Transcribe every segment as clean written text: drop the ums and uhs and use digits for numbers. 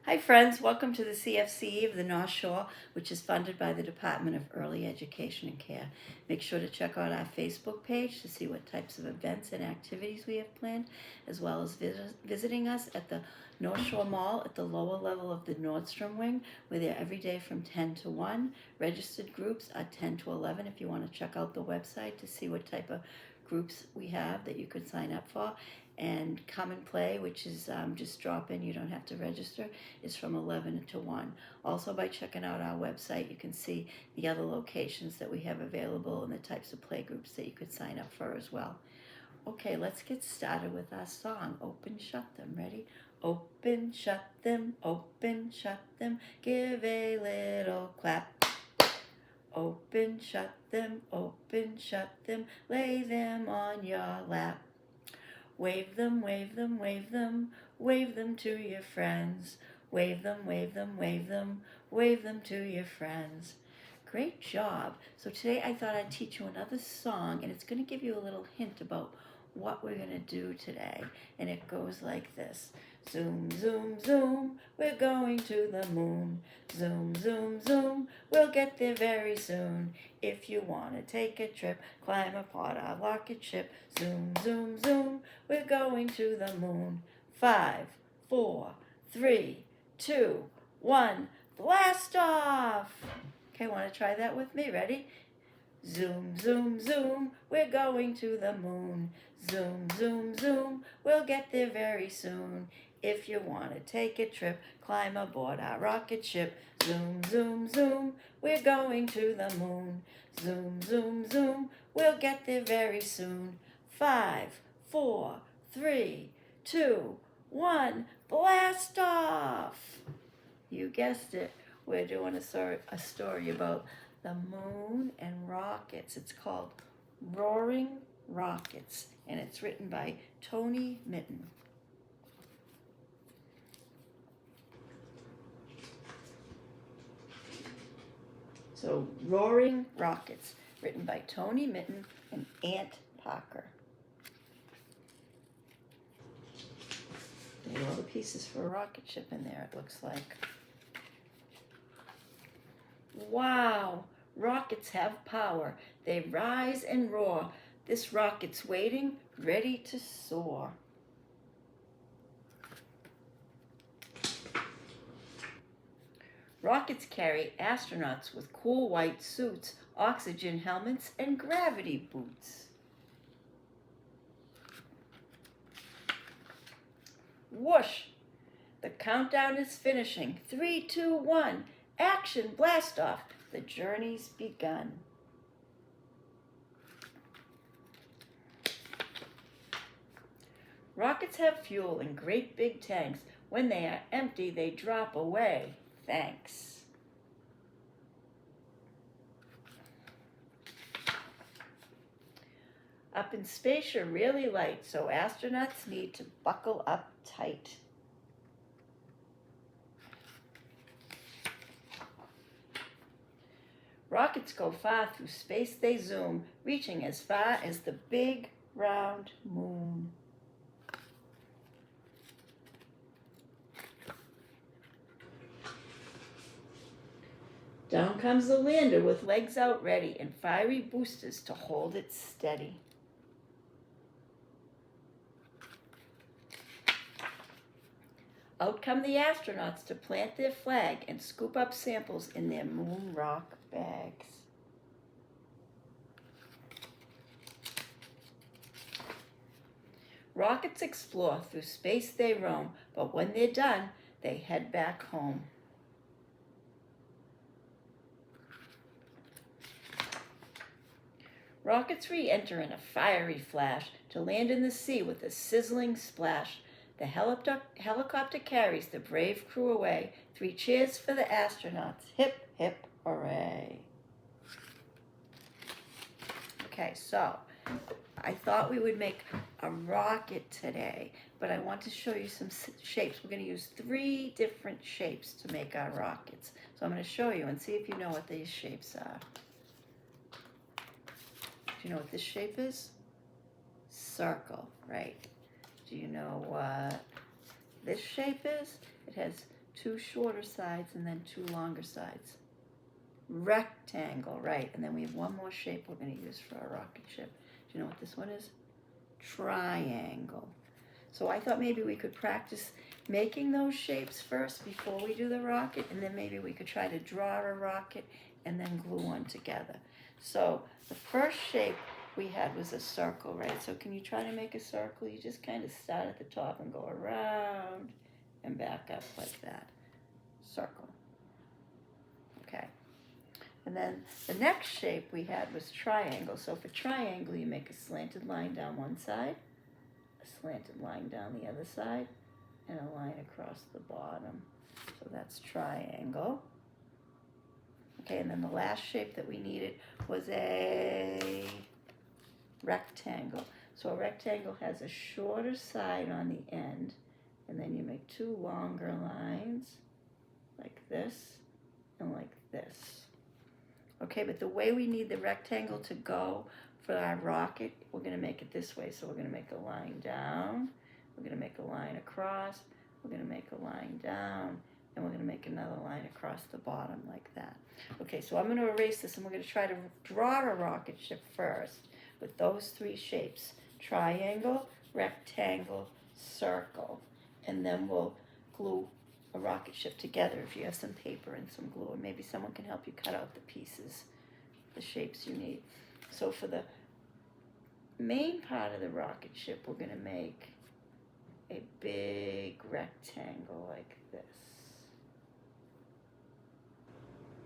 Hi friends, welcome to the CFCE of the North Shore, which is funded by the Department of Early Education and Care. Make sure to check out our Facebook page to see what types of events and activities we have planned, as well as visiting us at the North Shore Mall at the lower level of the Nordstrom Wing. We're there every day from 10 to 1. Registered groups are 10 to 11 if you want to check out the website to see what type of groups we have that you could sign up for. And Come and Play, which is just drop in, you don't have to register, is from 11 to 1. Also, by checking out our website, you can see the other locations that we have available and the types of play groups that you could sign up for as well. Okay, let's get started with our song, Open, Shut Them. Ready? Open, shut them, give a little clap. Open, shut them, lay them on your lap. Wave them, wave them, wave them, wave them to your friends. Wave them, wave them, wave them, wave them to your friends. Great job. So today I thought I'd teach you another song, and it's going to give you a little hint about what we're going to do today. And it goes like this. Zoom, zoom, zoom, we're going to the moon. Zoom, zoom, zoom, we'll get there very soon. If you want to take a trip, climb aboard our rocket ship. Zoom, zoom, zoom, we're going to the moon. 5, 4, 3, 2, 1, blast off! Okay, want to try that with me? Ready? Zoom, zoom, zoom, we're going to the moon. Zoom, zoom, zoom, we'll get there very soon. If you want to take a trip, climb aboard our rocket ship. Zoom, zoom, zoom, we're going to the moon. Zoom, zoom, zoom, we'll get there very soon. 5, 4, 3, 2, 1, blast off! You guessed it, we're doing a story about the moon and rockets. It's called Roaring Rockets, and it's written by Tony Mitton. So, Roaring Rockets, written by Tony Mitton and Ant Parker. There are all the pieces for a rocket ship in there, it looks like. Wow! Rockets have power. They rise and roar. This rocket's waiting, ready to soar. Rockets carry astronauts with cool white suits, oxygen helmets, and gravity boots. Whoosh! The countdown is finishing. 3, 2, 1. Action, blast off. The journey's begun. Rockets have fuel in great big tanks. When they are empty, they drop away. Thanks. Up in space, you're really light, so astronauts need to buckle up tight. Rockets go far through space, they zoom, reaching as far as the big round moon. Down comes the lander with legs out ready and fiery boosters to hold it steady. Out come the astronauts to plant their flag and scoop up samples in their moon rock bags. Rockets explore, through space they roam, but when they're done, they head back home. Rockets re-enter in a fiery flash to land in the sea with a sizzling splash. The helicopter carries the brave crew away. 3 cheers for the astronauts. Hip, hip, hooray. Okay, so I thought we would make a rocket today, but I want to show you some shapes. We're going to use 3 different shapes to make our rockets. So I'm going to show you and see if you know what these shapes are. Do you know what this shape is? Circle, right? Do you know what this shape is? It has 2 shorter sides and then 2 longer sides. Rectangle, right. And then we have one more shape we're going to use for our rocket ship. Do you know what this one is? Triangle. So I thought maybe we could practice making those shapes first before we do the rocket, and then maybe we could try to draw a rocket and then glue one together. So the first shape we had was a circle, right? So can you try to make a circle? You just kind of start at the top and go around and back up like that. Circle. Okay. And then the next shape we had was triangle. So for triangle, you make a slanted line down one side, a slanted line down the other side, and a line across the bottom. So that's triangle. Okay, and then the last shape that we needed was a rectangle. So a rectangle has a shorter side on the end, and then you make 2 longer lines like this and like this. Okay, but the way we need the rectangle to go for our rocket, we're going to make it this way. So we're going to make a line down, we're going to make a line across, we're going to make a line down, and we're going to make another line across the bottom like that. Okay, so I'm going to erase this, and we're going to try to draw a rocket ship first with those 3 shapes: triangle, rectangle, circle. And then we'll glue a rocket ship together if you have some paper and some glue, or maybe someone can help you cut out the pieces, the shapes you need. So for the main part of the rocket ship, we're going to make a big rectangle like this.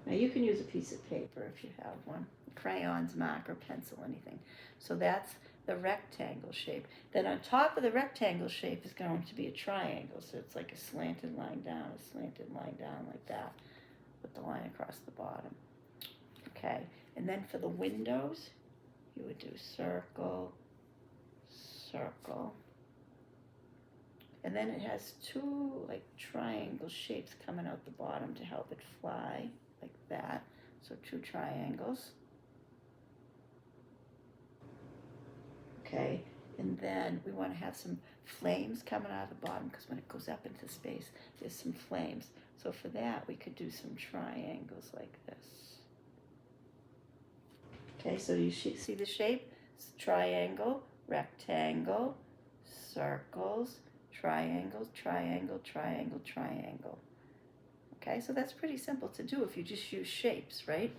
Now you can use a piece of paper if you have one, crayons, marker, pencil, anything. So that's the rectangle shape. Then on top of the rectangle shape is going to be a triangle. So it's like a slanted line down, a slanted line down like that, with the line across the bottom. Okay, and then for the windows, you would do circle, circle. And then it has 2 like triangle shapes coming out the bottom to help it fly, like that. So 2 triangles. Okay, and then we want to have some flames coming out of the bottom, because when it goes up into space, there's some flames. So for that, we could do some triangles like this. Okay, so you see the shape? It's triangle, rectangle, circles, triangles, triangle, triangle, triangle. Okay, so that's pretty simple to do if you just use shapes, right?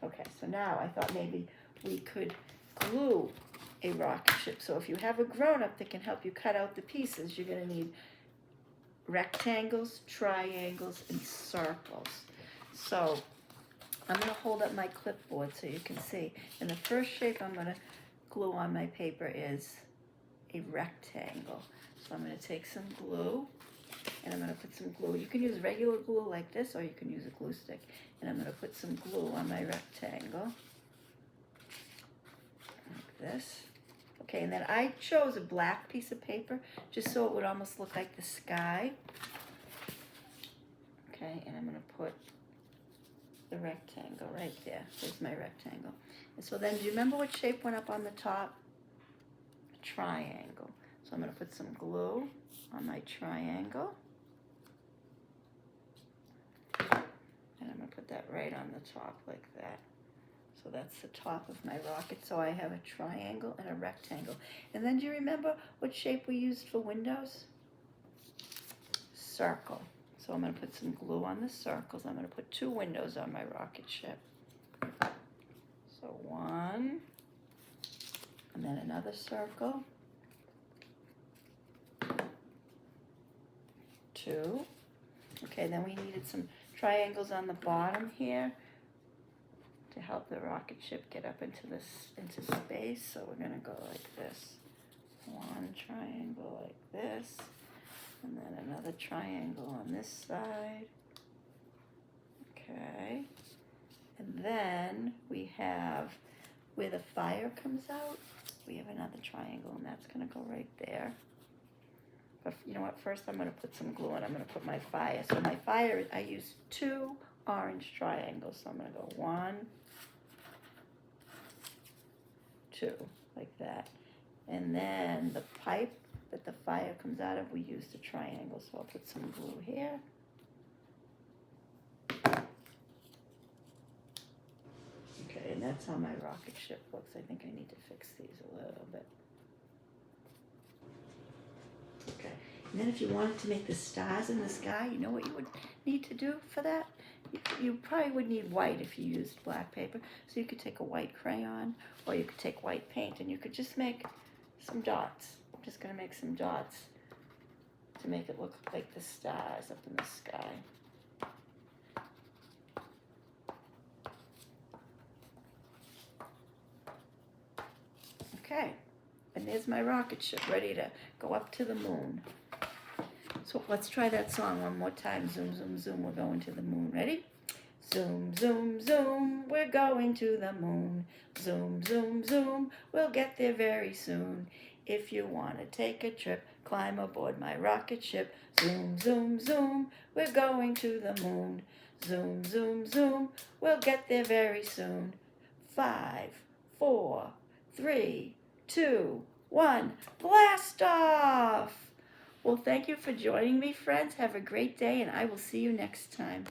Okay, so now I thought maybe we could glue a rocket ship. So if you have a grown-up that can help you cut out the pieces, you're going to need rectangles, triangles, and circles. So I'm going to hold up my clipboard so you can see. And the first shape I'm going to glue on my paper is a rectangle. So I'm going to take some glue, and I'm going to put some glue. You can use regular glue like this, or you can use a glue stick. And I'm going to put some glue on my rectangle, like this. Okay, and then I chose a black piece of paper just so it would almost look like the sky. Okay, and I'm going to put the rectangle right there. There's my rectangle. And so then, do you remember what shape went up on the top? A triangle. So I'm going to put some glue on my triangle. And I'm going to put that right on the top like that. So that's the top of my rocket. So I have a triangle and a rectangle. And then do you remember what shape we used for windows? Circle. So I'm going to put some glue on the circles. I'm going to put 2 windows on my rocket ship. So 1, and then another circle. 2. Okay, then we needed some triangles on the bottom here to help the rocket ship get up into space. So we're going to go like this. 1 triangle like this, and then another triangle on this side. Okay, and then we have where the fire comes out, we have another triangle, and that's going to go right there. But you know what, first I'm going to put some glue and I'm going to put my fire. So my fire, I use 2 orange triangles. So I'm going to go 1, 2, like that. And then the pipe that the fire comes out of, we used a triangle. So I'll put some glue here Okay, and that's how my rocket ship looks. I think I need to fix these a little bit. Okay, and then if you wanted to make the stars in the sky, you know what you would need to do for that? You probably would need white if you used black paper. So you could take a white crayon, or you could take white paint, and you could just make some dots. I'm just going to make some dots to make it look like the stars up in the sky. Okay, and there's my rocket ship ready to go up to the moon. So let's try that song one more time. Zoom, zoom, zoom, we're going to the moon. Ready? Zoom, zoom, zoom, we're going to the moon. Zoom, zoom, zoom, we'll get there very soon. If you want to take a trip, climb aboard my rocket ship. Zoom, zoom, zoom, we're going to the moon. Zoom, zoom, zoom, we'll get there very soon. 5, 4, 3, 2, 1, blast off! Well, thank you for joining me, friends. Have a great day, and I will see you next time.